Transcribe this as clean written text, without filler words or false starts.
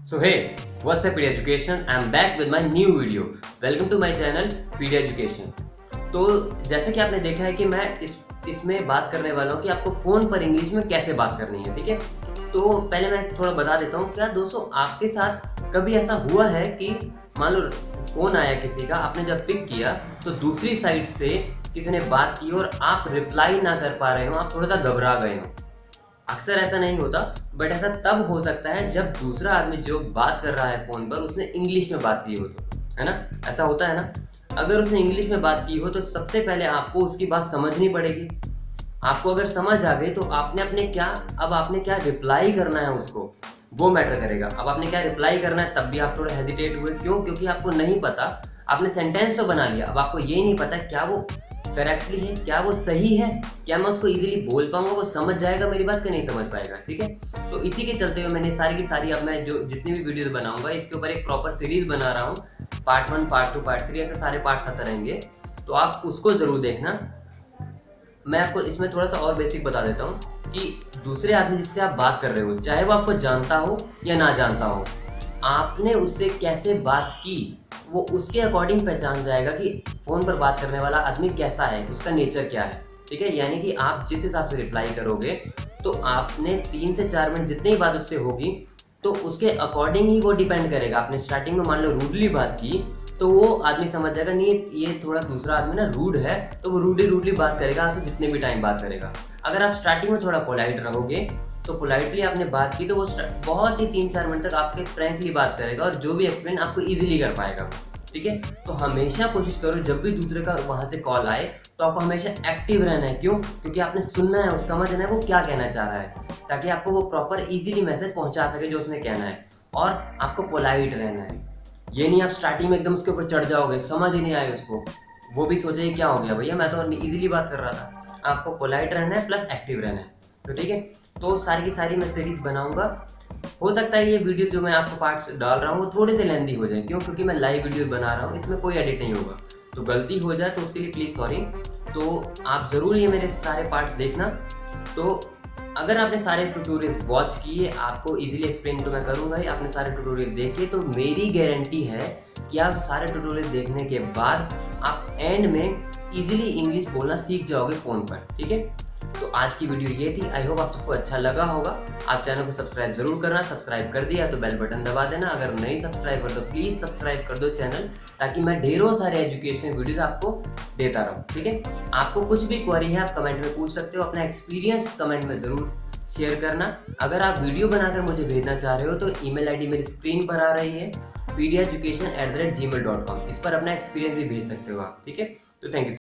So hey, what's up Pediaducation? I'm back with my new video. Welcome to my channel Pediaducation. तो जैसे कि आपने देखा है कि मैं इसमें बात करने वाला हूँ कि आपको फ़ोन पर इंग्लिश में कैसे बात करनी है, ठीक है। तो पहले मैं थोड़ा बता देता हूँ, क्या दोस्तों आपके साथ कभी ऐसा हुआ है कि मान लो फ़ोन आया किसी का, आपने जब पिक किया तो दूसरी साइड से किसी ने बात की और आप रिप्लाई ना कर पा रहे हो, आप थोड़ा सा घबरा गए हो। अक्सर ऐसा नहीं होता, बट ऐसा तब हो सकता है जब दूसरा आदमी जो बात कर रहा है फ़ोन पर उसने इंग्लिश में बात की हो, तो है ना, ऐसा होता है ना। अगर उसने इंग्लिश में बात की हो तो सबसे पहले आपको उसकी बात समझनी पड़ेगी। आपको अगर समझ आ गई तो आपने क्या रिप्लाई करना है उसको, वो मैटर करेगा। अब आपने क्या रिप्लाई करना है तब भी आप थोड़ा हेजिटेट हुए, क्यों? क्योंकि आपको नहीं पता। आपने सेंटेंस तो बना लिया, अब आपको ये नहीं पता क्या वो करेक्टली है, क्या वो सही है, क्या मैं उसको इजीली बोल पाऊंगा, वो समझ जाएगा मेरी बात कि नहीं समझ पाएगा, ठीक है। तो इसी के चलते हुए मैंने सारी की सारी, अब मैं जो जितनी भी वीडियोस बनाऊंगा इसके ऊपर एक प्रॉपर सीरीज बना रहा हूँ। पार्ट 1, पार्ट 2, पार्ट 3 ऐसे सारे पार्ट्स आते रहेंगे, तो आप उसको ज़रूर देखना। मैं आपको इसमें थोड़ा सा और बेसिक बता देता हूँ कि दूसरे आदमी जिससे आप बात कर रहे हो, चाहे वो आपको जानता हो या ना जानता हो, आपने उससे कैसे बात की वो उसके अकॉर्डिंग पहचान जाएगा कि फ़ोन पर बात करने वाला आदमी कैसा है, उसका नेचर क्या है, ठीक है। यानी कि आप जिस हिसाब से रिप्लाई करोगे तो आपने 3 से 4 मिनट जितनी ही बात उससे होगी तो उसके अकॉर्डिंग ही वो डिपेंड करेगा। आपने स्टार्टिंग में मान लो रूडली बात की तो वो आदमी समझ जाएगा नहीं ये थोड़ा दूसरा आदमी ना रूड है, तो वो रूडली बात करेगा आपसे जितने भी टाइम बात करेगा। अगर आप स्टार्टिंग में थोड़ा पोलाइट रहोगे तो पोलाइटली आपने बात की तो वो बहुत ही 3-4 मिनट तक आपके फ्रेंकली बात करेगा और जो भी एक्सप्लेन आपको ईजिली कर पाएगा, ठीक है। तो हमेशा कोशिश करो जब भी दूसरे का वहाँ से कॉल आए तो आपको हमेशा एक्टिव रहना है। क्यों? क्योंकि आपने सुनना है, समझना है वो क्या कहना चाह रहा है, ताकि आपको वो प्रॉपर इजीली मैसेज पहुँचा सके जो उसने कहना है। और आपको पोलाइट रहना है, ये नहीं आप स्टार्टिंग में एकदम उसके ऊपर चढ़ जाओगे, समझ ही नहीं आए उसको, वो भी सोचे क्या हो गया भैया, मैं तो ईजिली बात कर रहा था। आपको पोलाइट रहना है प्लस एक्टिव रहना है, तो ठीक है। तो सारी की सारी मैं सीरीज बनाऊंगा। हो सकता है ये वीडियो जो मैं आपको पार्ट्स डाल रहा हूँ वो थोड़े से लेंदी हो जाए, क्यों? क्योंकि मैं लाइव वीडियो बना रहा हूँ, इसमें कोई एडिट नहीं होगा, तो गलती हो जाए तो उसके लिए प्लीज़ सॉरी। तो आप ज़रूर ये मेरे सारे पार्ट्स देखना। तो अगर आपने सारे ट्यूटोरियल्स वॉच किए, आपको इजीली एक्सप्लेन तो मैं करूँगा ही, आपने सारे ट्यूटोरियल देखे तो मेरी गारंटी है कि आप सारे ट्यूटोरियल देखने के बाद आप एंड में इजीली इंग्लिश बोलना सीख जाओगे फ़ोन पर, ठीक है। तो आज की वीडियो ये थी, आई होप आप सबको अच्छा लगा होगा। आप चैनल को सब्सक्राइब जरूर करना, सब्सक्राइब कर दिया तो बेल बटन दबा देना, अगर नहीं सब्सक्राइब कर तो प्लीज़ सब्सक्राइब कर दो चैनल, ताकि मैं ढेरों सारे एजुकेशन वीडियोस आपको देता रहूँ, ठीक है। आपको कुछ भी क्वेरी है आप कमेंट में पूछ सकते हो, अपना एक्सपीरियंस कमेंट में ज़रूर शेयर करना। अगर आप वीडियो बनाकर मुझे भेजना चाह रहे हो तो ईमेल आईडी मेरी स्क्रीन पर आ रही है, pediaducation@gmail.com, इस पर अपना एक्सपीरियंस भी भेज सकते हो आप, ठीक है। तो थैंक यू।